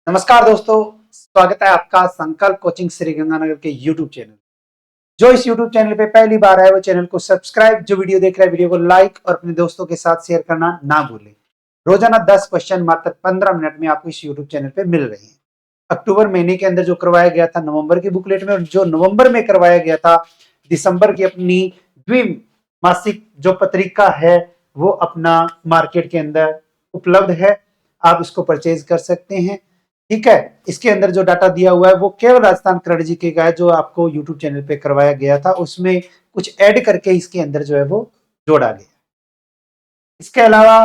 नमस्कार दोस्तों, स्वागत है आपका संकल्प कोचिंग श्री गंगानगर के YouTube चैनल। जो इस YouTube चैनल पे पहली बार आए वो चैनल को सब्सक्राइब, जो वीडियो देख रहे हैं वीडियो को लाइक और अपने दोस्तों के साथ शेयर करना ना भूलें। रोजाना 10 क्वेश्चन मात्र 15 मिनट में आपको इस YouTube चैनल पे मिल रहे हैं। अक्टूबर महीने के अंदर जो करवाया गया था नवंबर की बुकलेट में, और जो नवंबर में करवाया गया था दिसंबर की अपनी द्विमासिक जो पत्रिका है वो अपना मार्केट के अंदर उपलब्ध है। आप इसको परचेज कर सकते हैं। ठीक है, इसके अंदर जो डाटा दिया हुआ है वो केवल राजस्थान क्रेडिट जीके का है, जो आपको यूट्यूब चैनल पे करवाया गया था। उसमें कुछ ऐड करके इसके अंदर जो है वो जोड़ा गया। इसके अलावा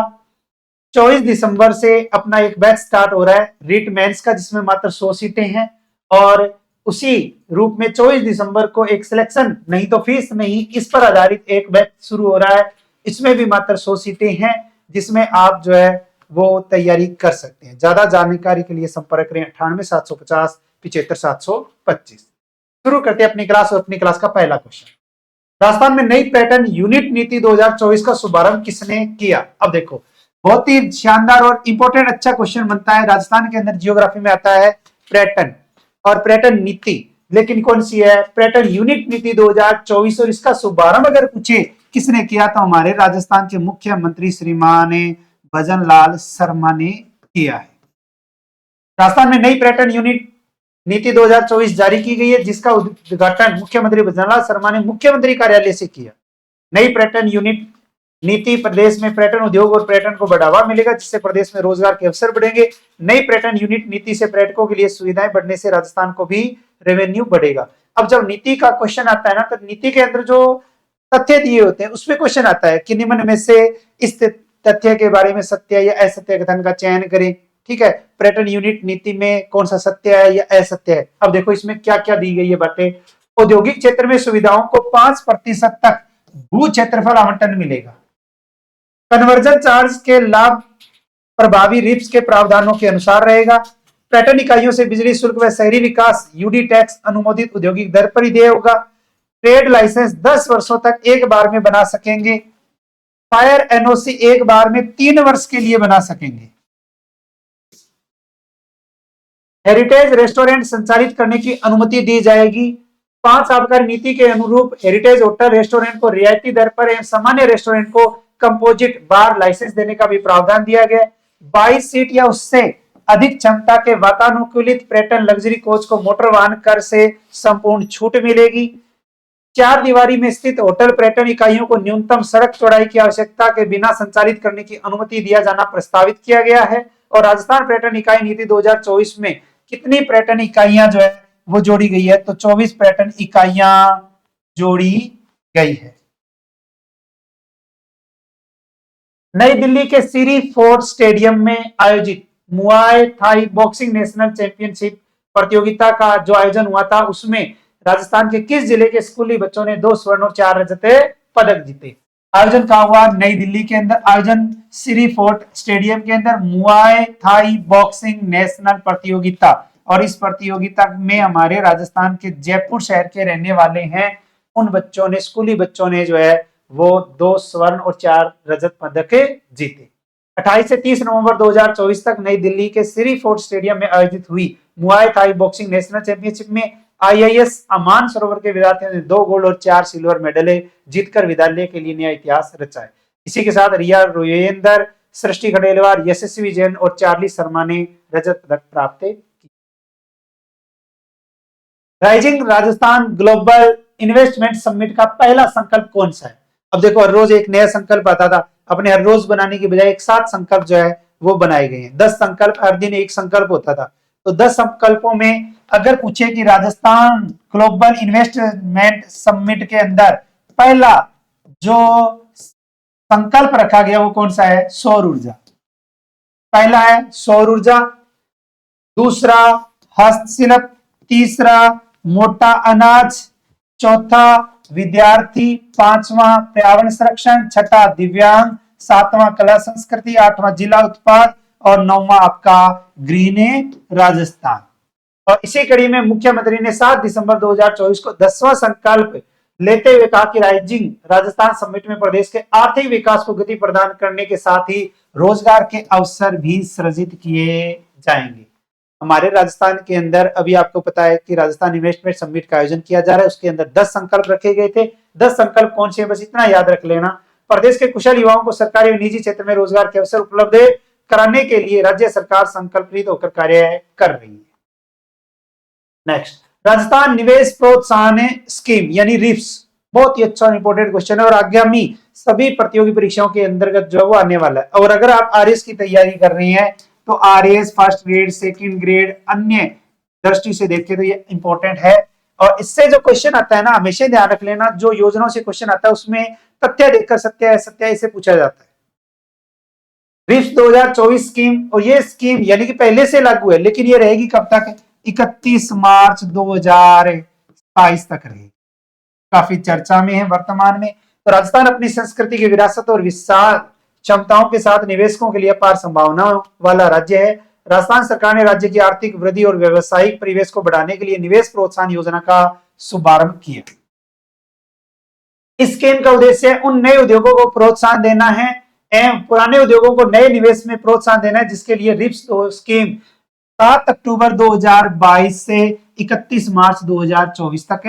24 दिसंबर से अपना एक बैच स्टार्ट हो रहा है रीट मेंस का, जिसमें मात्र 100 सीटें हैं। और उसी रूप में 24 दिसंबर को एक सिलेक्शन नहीं तो फीस नहीं, इस पर आधारित एक बैच शुरू हो रहा है। इसमें भी मात्र 100 सीटें हैं, जिसमें आप जो है वो तैयारी कर सकते हैं। ज्यादा जानकारी के लिए संपर्क करें 98 750 75 725। शुरू करते हैं अपनी क्लास। और अपनी क्लास का पहला क्वेश्चन, राजस्थान में नई पर्यटन यूनिट नीति 2024 का शुभारंभ किसने किया? अब देखो, बहुत ही शानदार और इंपॉर्टेंट अच्छा क्वेश्चन बनता है। राजस्थान के अंदर जियोग्राफी में आता है पर्यटन और पर्यटन नीति, लेकिन कौन सी है? पर्यटन यूनिट नीति 2024। और इसका शुभारंभ अगर पूछे किसने किया तो हमारे राजस्थान के मुख्यमंत्री श्रीमान भजन लाल शर्मा ने किया है। राजस्थान में नई पर्यटन यूनिट नीति 2024 जारी की गई है, जिसका उद्घाटन मुख्यमंत्री भजन लाल शर्मा ने मुख्यमंत्री कार्यालय से किया। नई पर्यटन यूनिट नीति प्रदेश में पर्यटन उद्योग और पर्यटन को बढ़ावा मिलेगा, जिससे प्रदेश में रोजगार के अवसर बढ़ेंगे। नई पर्यटन यूनिट नीति से पर्यटकों के लिए सुविधाएं बढ़ने से राजस्थान को भी रेवेन्यू बढ़ेगा। अब जब नीति का क्वेश्चन आता है ना, तो नीति के अंदर जो तथ्य दिए होते हैं उसमें क्वेश्चन आता है कि निम्न में से इस तथ्य के बारे में सत्य या असत्य कथन का चयन करें। ठीक है, पर्यटन यूनिट नीति में कौन सा सत्य है या असत्य है? अब देखो इसमें क्या क्या दी गई है बातें। औद्योगिक क्षेत्र में सुविधाओं को 5% तक भू क्षेत्रफल आवंटन मिलेगा। कन्वर्जन चार्ज के लाभ प्रभावी रिप्स के प्रावधानों के अनुसार रहेगा। पर्यटन इकाइयों से बिजली शुल्क व शहरी विकास यूडी टैक्स अनुमोदित औद्योगिक दर पर ही देय होगा। ट्रेड लाइसेंस 10 वर्षों तक एक बार में बना सकेंगे। फायर एनओसी एक बार में 3 वर्ष के लिए बना सकेंगे। हेरिटेज रेस्टोरेंट संचालित करने की अनुमति दी जाएगी। 5 आबकारी नीति के अनुरूप हेरिटेज होटल रेस्टोरेंट को रियायती दर पर एवं सामान्य रेस्टोरेंट को कंपोजिट बार लाइसेंस देने का भी प्रावधान दिया गया। 22 सीट या उससे अधिक क्षमता के वातानुकूलित पर्यटन लग्जरी कोच को मोटर वाहन कर से संपूर्ण छूट मिलेगी। 4 दीवारी में स्थित होटल पर्यटन इकाइयों को न्यूनतम सड़क चौड़ाई की आवश्यकता के बिना संचालित करने की अनुमति दिया जाना प्रस्तावित किया गया है। और राजस्थान पर्यटन इकाई नीति 2024 में कितनी पर्यटन इकाइयां जो है वो जोड़ी गई है? तो 24 पर्यटन इकाइयां जोड़ी गई है। नई दिल्ली के सीरी फोर्ट स्टेडियम में आयोजित muay thai boxing national championship प्रतियोगिता का जो आयोजन हुआ था, उसमें राजस्थान के किस जिले के स्कूली बच्चों ने 2 स्वर्ण और 4 रजत पदक जीते? आयोजन कहाँ हुआ? नई दिल्ली के अंदर। आयोजन सीरी फोर्ट स्टेडियम के अंदर मुआय थाई बॉक्सिंग नेशनल प्रतियोगिता। और इस प्रतियोगिता में हमारे राजस्थान के जयपुर शहर के रहने वाले हैं उन बच्चों ने, स्कूली बच्चों ने जो है वो 2 स्वर्ण और 4 रजत पदक जीते। 28 से 30 नवंबर 2024 तक नई दिल्ली के सीरी फोर्ट स्टेडियम में आयोजित हुई muay thai boxing national championship में आईआईएस अमान सरोवर के विद्यार्थियों ने 2 गोल्ड और 4 सिल्वर मेडल जीतकर विद्यालय के लिए नया इतिहास रचा है। इसी के साथ रिया रोयेंदर, सृष्टि खडेलवाल, यशस्वी जैन और चार्ली शर्मा ने रजत पदक प्राप्त किया। Rising Rajasthan global investment summit का पहला संकल्प कौन सा है? अब देखो, हर रोज एक नया संकल्प आता था। अपने हर रोज बनाने की बजाय एक साथ संकल्प जो है वो बनाए गए हैं। 10 संकल्प, हर दिन एक संकल्प होता था। तो 10 संकल्पों में अगर पूछे कि राजस्थान ग्लोबल इन्वेस्टमेंट समिट के अंदर पहला जो संकल्प रखा गया वो कौन सा है? सौर ऊर्जा। पहला है सौर ऊर्जा, दूसरा हस्तशिल्प, तीसरा मोटा अनाज, चौथा विद्यार्थी, पांचवा पर्यावरण संरक्षण, छठा दिव्यांग, सातवां कला संस्कृति, आठवां जिला उत्पाद और 9वां आपका ग्रीन राजस्थान। और इसी कड़ी में मुख्यमंत्री ने 7 दिसंबर 2024 को 10वां संकल्प लेते हुए कहा कि राइजिंग राजस्थान समिट में प्रदेश के आर्थिक विकास को गति प्रदान करने के साथ ही रोजगार के अवसर भी सृजित किए जाएंगे। हमारे राजस्थान के अंदर अभी आपको पता है कि राजस्थान इन्वेस्टमेंट समिट का आयोजन किया जा रहा है। उसके अंदर 10 संकल्प रखे गए थे। 10 संकल्प कौन से हैं, बस इतना याद रख लेना। प्रदेश के कुशल युवाओं को सरकारी और निजी क्षेत्र में रोजगार के अवसर उपलब्ध कराने के लिए राज्य सरकार संकल्पित होकर कार्य कर रही है। नेक्स्ट, राजस्थान निवेश प्रोत्साहन स्कीम यानी रिप्स, बहुत ही अच्छा इंपॉर्टेंट क्वेश्चन है और आगामी सभी प्रतियोगी परीक्षाओं के अंतर्गत जो है वो आने वाला है। और अगर आप आरएस की तैयारी कर रही हैं तो RS first grade, second grade, अन्य दृष्टि से देखें तो ये इंपॉर्टेंट है। और इससे जो क्वेश्चन आता है ना, हमेशा ध्यान रख लेना, जो योजनाओं से क्वेश्चन आता है उसमें तथ्य देखकर सत्य असत्य इसे पूछा जाता है। रिप्स 2024 स्कीम, और ये स्कीम यानी कि पहले से लागू है, लेकिन ये रहेगी कब तक, 31 मार्च 2022 तक रहेगी। काफी चर्चा में है वर्तमान में। तो राजस्थान अपनी संस्कृति की विरासत और विशाल क्षमताओं के साथ निवेशकों के लिए अपार संभावनाओं वाला राज्य है। राजस्थान सरकार ने राज्य की आर्थिक वृद्धि और व्यवसायिक परिवेश को बढ़ाने के लिए निवेश प्रोत्साहन योजना का शुभारंभ किया। इस स्कीम का उद्देश्य उन नए उद्योगों को प्रोत्साहन देना है एवं पुराने उद्योगों को नए निवेश में प्रोत्साहन देना है, जिसके लिए रिप्स स्कीम 7 अक्टूबर 2022 से 31 मार्च 2024 तक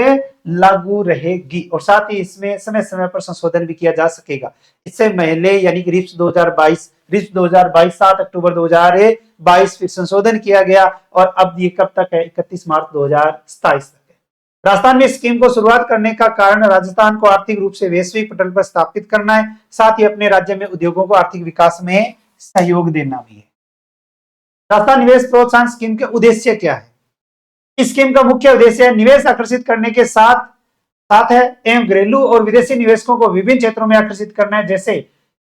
लागू रहेगी। और साथ ही इसमें समय समय पर संशोधन भी किया जा सकेगा। इससे पहले यानी कि रिप्स 2022 7 अक्टूबर 2022 फिर संशोधन किया गया और अब ये कब तक है, 31 मार्च 2027 तक है। राजस्थान में स्कीम को शुरुआत करने का कारण राजस्थान को आर्थिक रूप से वैश्विक पटल पर स्थापित करना है, साथ ही अपने राज्य में उद्योगों को आर्थिक विकास में सहयोग देना भी है। राजस्थान निवेश प्रोत्साहन स्कीम के उद्देश्य क्या है? इस स्कीम का मुख्य उद्देश्य है निवेश आकर्षित करने के साथ साथ है एवं घरेलू और विदेशी निवेशकों को विभिन्न क्षेत्रों में आकर्षित करना है, जैसे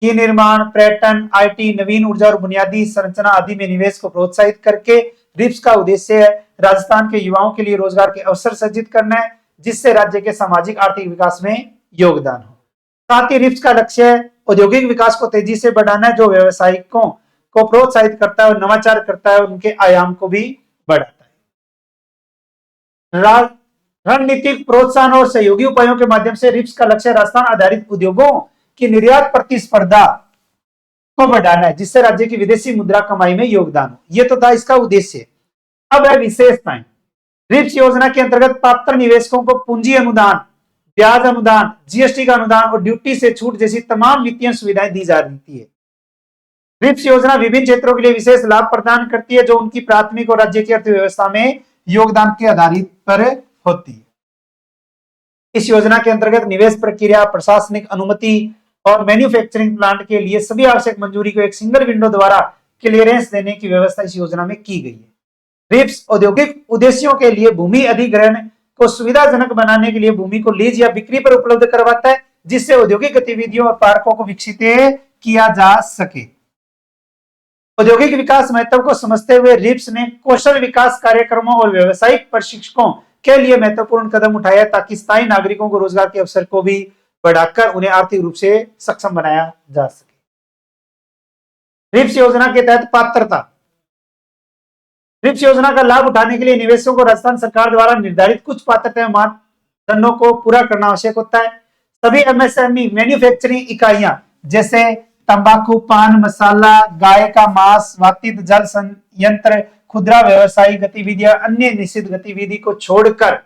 कि निर्माण, पर्यटन, आईटी, नवीन ऊर्जा और बुनियादी संरचना आदि में निवेश को प्रोत्साहित करके। रिप्स का उद्देश्य है राजस्थान के युवाओं के लिए रोजगार के अवसर सृजित करना है, जिससे राज्य के सामाजिक आर्थिक विकास में योगदान हो। साथ ही रिप्स का लक्ष्य है औद्योगिक विकास को तेजी से बढ़ाना है, जो व्यवसायिकों को प्रोत्साहित करता है और नवाचार करता है और उनके आयाम को भी बढ़ाता है। रणनीतिक प्रोत्साहन और सहयोगी उपायों के माध्यम से रिप्स का लक्ष्य राजस्थान आधारित उद्योगों की निर्यात प्रतिस्पर्धा को बढ़ाना है, जिससे राज्य की विदेशी मुद्रा कमाई में योगदान हो। यह तो था इसका उद्देश्य। अब है विशेषताएं। रिप्स योजना के अंतर्गत पात्र निवेशकों को पूंजी अनुदान, ब्याज अनुदान, जीएसटी का अनुदान और ड्यूटी से छूट जैसी तमाम वित्तीय सुविधाएं दी जा रही है। रिप्स योजना विभिन्न क्षेत्रों के लिए विशेष लाभ प्रदान करती है, जो उनकी प्राथमिक और राज्य की अर्थव्यवस्था में योगदान के आधारित पर होती है। इस योजना के अंतर्गत निवेश प्रक्रिया, प्रशासनिक अनुमति और मैन्युफैक्चरिंग प्लांट के लिए सभी आवश्यक मंजूरी को एक सिंगल विंडो द्वारा क्लियरेंस देने की व्यवस्था इस योजना में की गई है। रिप्स औद्योगिक उद्देश्यों के लिए भूमि अधिग्रहण को सुविधाजनक बनाने के लिए भूमि को लीज या बिक्री पर उपलब्ध करवाता है, जिससे औद्योगिक गतिविधियों और पार्कों को विकसित किया जा सके। औद्योगिक विकास महत्व को समझते हुए रिप्स ने कौशल विकास कार्यक्रमों और व्यावसायिक प्रशिक्षकों के लिए महत्वपूर्ण कदम उठाया, ताकि स्थायी नागरिकों को रोजगार के अवसर को भी बढ़ाकर उन्हें आर्थिक रूप से सक्षम बनाया जा सके। रिप्स योजना के तहत पात्रता। रिप्स योजना का लाभ उठाने के लिए निवेशकों को राजस्थान सरकार द्वारा निर्धारित कुछ पात्रता मानदंडों को पूरा करना आवश्यक होता है। सभी एमएसएमई मैन्युफैक्चरिंग इकाइयां जैसे तंबाकू, पान मसाला, गाय का मांस, वातित जल संयंत्र, खुदरा व्यवसायिक गतिविधियां, अन्य निषिद्ध गतिविधि को छोड़कर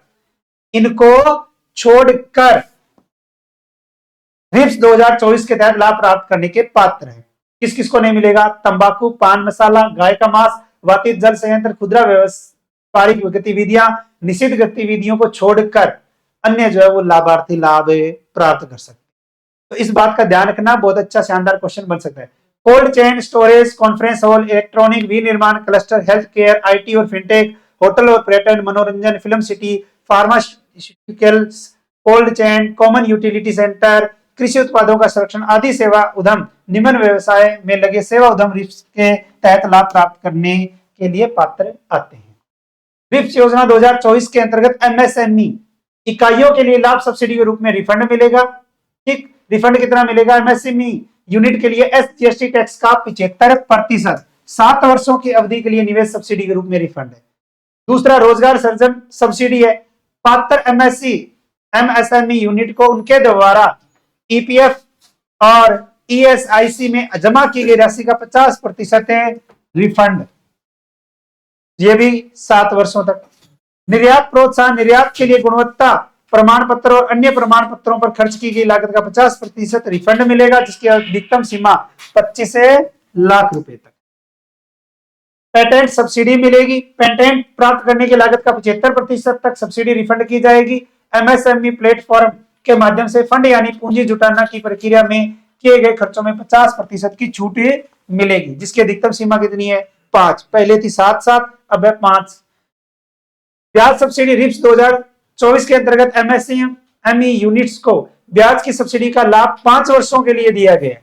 रिप्स 2024 के तहत लाभ प्राप्त करने के पात्र हैं। किस किस को नहीं मिलेगा? तंबाकू, पान मसाला, गाय का मांस, वातित जल संयंत्र, खुदरा व्यापारिक गतिविधियां, निषिद्ध गतिविधियों को छोड़कर अन्य जो है वो लाभार्थी लाभ प्राप्त कर सकते हैं। तो इस बात का ध्यान रखना, बहुत अच्छा शानदार क्वेश्चन बन सकता है। Cold chain, storage, conference hall, electronic, विनिर्माण क्लस्टर, हेल्थ केयर, आईटी और फिनटेक, होटल और पर्यटन, मनोरंजन, film city, pharmaceuticals, cold chain, common utility centre, कृषि उत्पादों का संरक्षण आदि सेवा उद्यम, निम्न व्यवसाय में लगे सेवा उद्यम रिप्स के तहत लाभ प्राप्त करने के लिए पात्र आते हैं। रिप्स योजना 2024 के अंतर्गत एमएसएमई इकाइयों के लिए लाभ सब्सिडी के रूप में रिफंड मिलेगा। ठीक, रिफंड कितना मिलेगा? एमएसएमई यूनिट के लिए एसजीएसटी टैक्स का 75%, 7 वर्षों की अवधि के लिए निवेश सब्सिडी के रूप में रिफंड है। दूसरा, रोजगार सृजन सब्सिडी है। पात्र एमएसएमई यूनिट को उनके द्वारा ईपीएफ और ईएसआईसी में जमा की गई राशि का 50% रिफंड ये भी 7 वर्षों तक। निर्यात प्रोत्साहन, निर्यात के लिए गुणवत्ता प्रमाण पत्र और अन्य प्रमाण पत्रों पर खर्च की गई लागत का 50% रिफंड मिलेगा, जिसकी अधिकतम सीमा 25 लाख रुपए तक। पेटेंट सब्सिडी मिलेगी, पेटेंट प्राप्त करने की लागत का 75% तक सब्सिडी रिफंड की जाएगी। एमएसएमई प्लेटफॉर्म के माध्यम से फंड यानी पूंजी जुटाना की प्रक्रिया में किए गए खर्चों में 50% की छूट मिलेगी, जिसकी अधिकतम सीमा कितनी है? 5। पहले थी 7, अब है 5। ब्याज सब्सिडी रिप्स 2024 के अंतर्गत एमएसएमई यूनिट्स को ब्याज की सब्सिडी का लाभ 5 वर्षों के लिए दिया गया।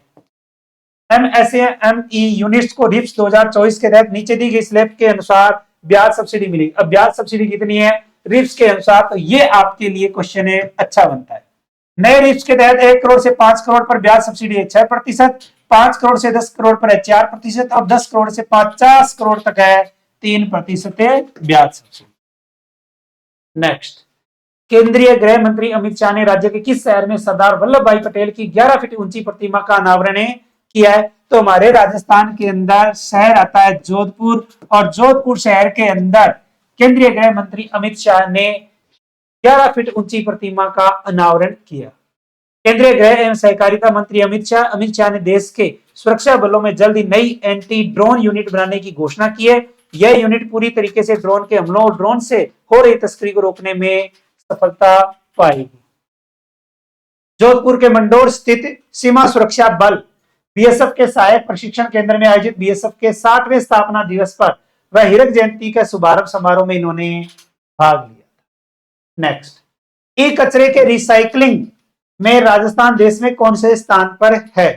एमएसएमई यूनिट्स को रिप्स 2024 के तहत नीचे दी गई स्लैब के अनुसार ब्याज सब्सिडी मिलेगी। अब ब्याज सब्सिडी कितनी है रिप्स के अनुसार? तो ये आपके लिए क्वेश्चन है, अच्छा बनता है। नए रिप्स के तहत 1 करोड़ से 5 करोड़ पर ब्याज सब्सिडी है 6%, 5 करोड़ से 10 करोड़ पर है 4% और 10 करोड़ से 50 करोड़ तक है 3% ब्याज सब्सिडी। नेक्स्ट, केंद्रीय गृह मंत्री अमित शाह ने राज्य के किस शहर में सरदार वल्लभ भाई पटेल की 11 फीट ऊंची प्रतिमा का अनावरण किया है? तो हमारे राजस्थान के अंदर शहर आता है जोधपुर, और जोधपुर शहर के अंदर केंद्रीय गृह मंत्री अमित शाह ने 11 फीट ऊंची प्रतिमा का अनावरण किया। केंद्रीय गृह एवं सहकारिता मंत्री अमित शाह ने देश के सुरक्षा बलों में जल्द ही नई एंटी ड्रोन यूनिट बनाने की घोषणा की है। यह यूनिट पूरी तरीके से ड्रोन के हमलों और ड्रोन से हो रही तस्करी को रोकने में सफलता पाएगी। जोधपुर के मंडोर स्थित सीमा सुरक्षा बल बीएसएफ के सहायक प्रशिक्षण केंद्र में आयोजित बीएसएफ के 60वें स्थापना दिवस पर व हीरक जयंती के शुभारंभ समारोह में इन्होंने भाग लिया। नेक्स्ट, ई कचरे के रिसाइकलिंग में राजस्थान देश में कौन से स्थान पर है?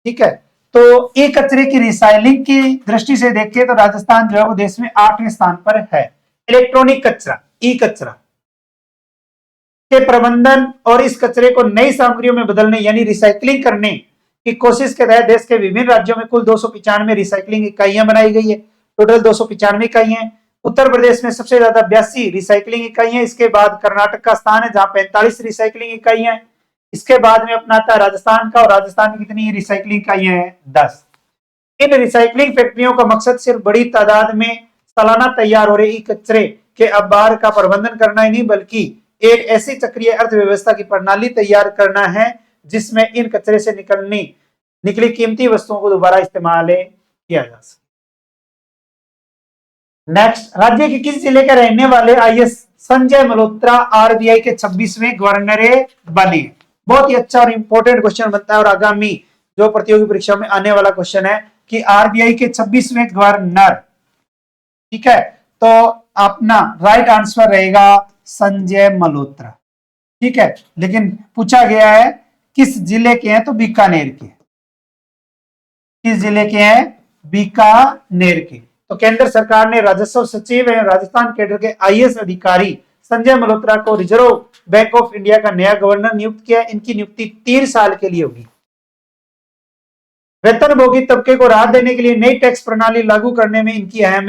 ठीक है, तो ई कचरे की रिसाइकलिंग की दृष्टि से देखें तो राजस्थान जो है वो देश में 8वें स्थान पर है। इलेक्ट्रॉनिक कचरा, ई कचरा के प्रबंधन और इस कचरे को नई सामग्रियों में बदलने यानी रिसाइकलिंग करने की कोशिश के तहत देश के विभिन्न राज्यों में कुल 295 रिसाइकलिंग इकाइयां बनाई गई है। टोटल 295 इकाइयां। उत्तर प्रदेश में सबसे ज्यादा 82 रिसाइकलिंग इकाइयां, इसके बाद कर्नाटक का स्थान है जहां 45 रिसाइकलिंग इकाइयां हैं। इसके बाद में अपना आता है राजस्थान का, और राजस्थान में कितनी रिसाइकलिंग इकाइयां हैं? 10। इन रिसाइकलिंग फैक्ट्रियों का मकसद सिर्फ बड़ी तादाद में सालाना तैयार हो रहे कचरे के अबार का प्रबंधन करना ही नहीं, बल्कि एक ऐसी चक्रीय अर्थव्यवस्था की प्रणाली तैयार करना है जिसमें इन कचरे से निकली कीमती वस्तुओं को दोबारा इस्तेमाल किया जा सके। नेक्स्ट, राज्य के किस जिले के रहने वाले आईएएस संजय मल्होत्रा आरबीआई के 26वें गवर्नर बने? बहुत ही अच्छा और इंपॉर्टेंट क्वेश्चन बनता है, और आगामी जो प्रतियोगी परीक्षा में आने वाला क्वेश्चन है कि आरबीआई के 26वें गवर्नर। ठीक है, तो अपना राइट आंसर रहेगा संजय मल्होत्रा। ठीक है, लेकिन पूछा गया है किस जिले के हैं, तो बीकानेर के। किस जिले के हैं? बीकानेर के। तो केंद्र सरकार ने राजस्व सचिव एवं राजस्थान कैडर के आईएएस अधिकारी संजय मल्होत्रा को रिजर्व बैंक ऑफ इंडिया का नया गवर्नर नियुक्त किया। इनकी नियुक्ति 3 साल के लिए होगी। वेतनभोगी तबके को राहत देने के लिए नई टैक्स प्रणाली लागू करने में इनकी अहम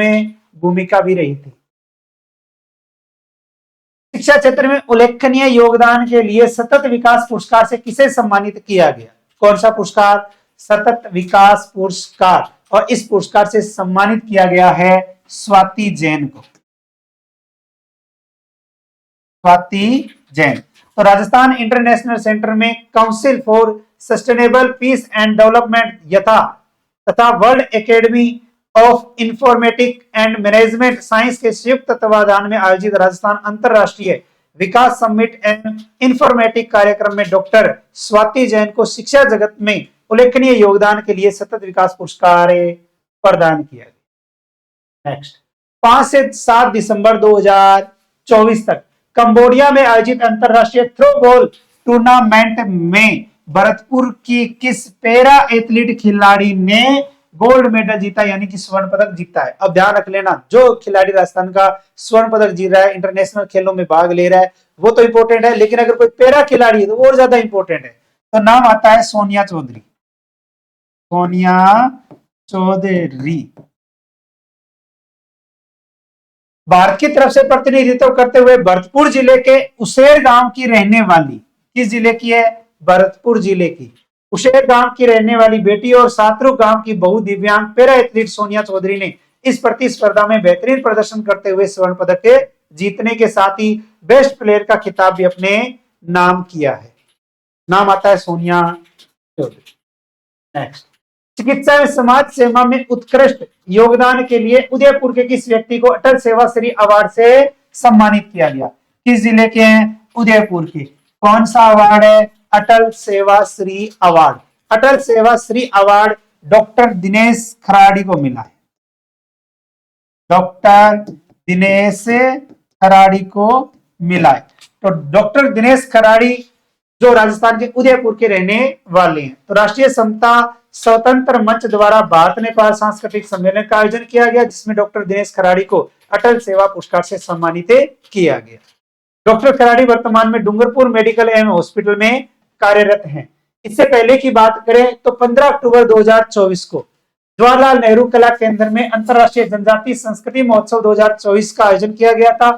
भूमिका भी रही थी। शिक्षा क्षेत्र में उल्लेखनीय योगदान के लिए सतत विकास पुरस्कार से किसे सम्मानित किया गया? कौन सा पुरस्कार? सतत विकास पुरस्कार, और इस पुरस्कार से सम्मानित किया गया है स्वाति जैन को। स्वाति जैन। तो राजस्थान इंटरनेशनल सेंटर में council for sustainable peace and development तथा world academy of informatic and management science के संयुक्त तत्वाधान में आयोजित राजस्थान अंतरराष्ट्रीय विकास समिट एंड इंफॉर्मेटिक कार्यक्रम में डॉक्टर स्वाति जैन को शिक्षा जगत में उल्लेखनीय योगदान के लिए सतत विकास पुरस्कार प्रदान किया गया। नेक्स्ट, 5 से 7 दिसंबर 2024 तक कंबोडिया में आयोजित अंतरराष्ट्रीय थ्रोबॉल टूर्नामेंट में भरतपुर की किस पैरा एथलीट खिलाड़ी ने गोल्ड मेडल जीता यानी कि स्वर्ण पदक जीता है? अब ध्यान रख लेना, जो खिलाड़ी राजस्थान का स्वर्ण पदक जीत रहा है, इंटरनेशनल खेलों में भाग ले रहा है, वो तो इंपॉर्टेंट है, लेकिन अगर कोई पैरा खिलाड़ी है तो और ज्यादा इंपॉर्टेंट है। तो नाम आता है सोनिया चौधरी। सोनिया चौधरी भारत की तरफ से प्रतिनिधित्व करते हुए भरतपुर जिले के उसेर गांव की रहने वाली, किस जिले की है? भरतपुर जिले की उसेर गांव की रहने वाली बेटी और सातरू गांव की बहु दिव्यांग पैरा एथलीट सोनिया चौधरी ने इस प्रतिस्पर्धा में बेहतरीन प्रदर्शन करते हुए स्वर्ण पदक के जीतने के साथ ही बेस्ट प्लेयर का खिताब भी अपने नाम किया है। नाम आता है सोनिया चौधरी। नेक्स्ट, चिकित्सा एवं समाज सेवा में उत्कृष्ट योगदान के लिए उदयपुर के किस व्यक्ति को अटल सेवा श्री अवार्ड से सम्मानित किया गया? किस जिले के हैं? उदयपुर के। कौन सा अवार्ड है? अटल सेवा श्री अवार्ड। अटल सेवा श्री अवार्ड डॉक्टर दिनेश खराड़ी को मिला है। डॉक्टर दिनेश खराड़ी को मिला है। तो डॉक्टर दिनेश खराड़ी जो राजस्थान के उदयपुर के रहने वाले हैं। तो राष्ट्रीय समता स्वतंत्र मंच द्वारा भारत नेपाल सांस्कृतिक सम्मेलन का आयोजन किया गया, जिसमें डॉक्टर दिनेश खराड़ी को अटल सेवा पुरस्कार से सम्मानित किया गया। डॉक्टर खराड़ी वर्तमान में डूंगरपुर मेडिकल एवं हॉस्पिटल में कार्यरत हैं। इससे पहले की बात करें तो 15 अक्टूबर 2024 को जवाहरलाल नेहरू कला केंद्र में अंतरराष्ट्रीय जनजातीय संस्कृति महोत्सव 2024 का आयोजन किया गया था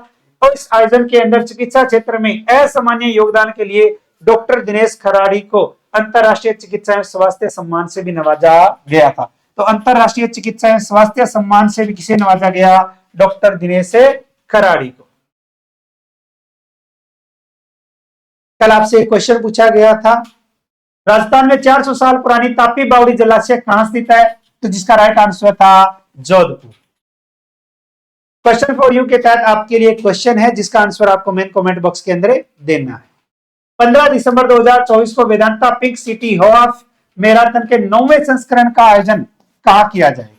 और इस आयोजन के अंदर चिकित्सा क्षेत्र में असामान्य योगदान के लिए डॉक्टर दिनेश खराड़ी को अंतरराष्ट्रीय चिकित्सा एवं स्वास्थ्य सम्मान से भी नवाजा गया था। तो अंतरराष्ट्रीय चिकित्सा एवं स्वास्थ्य सम्मान से भी किसे नवाजा गया? डॉक्टर दिनेश खराड़ी को। कल आपसे एक क्वेश्चन पूछा गया था, राजस्थान में 400 साल पुरानी तापी बावड़ी जलाशय कहां स्थित है? तो जिसका राइट आंसर था जोधपुर। क्वेश्चन फॉर यू के तहत आपके लिए क्वेश्चन है जिसका आंसर आपको मेन कमेंट बॉक्स के अंदर देना है। 15 दिसंबर 2024 को Vedanta pink city half marathon के 9वें संस्करण का आयोजन कहां किया जाएगा?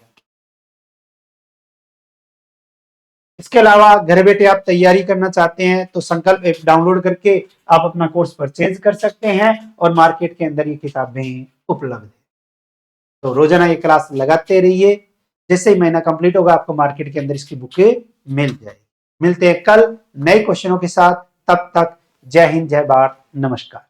इसके अलावा घर बैठे आप तैयारी करना चाहते हैं तो संकल्प ऐप डाउनलोड करके आप अपना कोर्स परचेज कर सकते हैं और मार्केट के अंदर ये किताबें उपलब्ध है। तो रोजाना ये क्लास लगाते रहिए, जैसे ही महीना कंप्लीट होगा आपको मार्केट के अंदर इसकी बुकें मिल जाएगी। मिलते हैं कल नए क्वेश्चनों के साथ, तब तक जय हिंद, जय भारत, नमस्कार।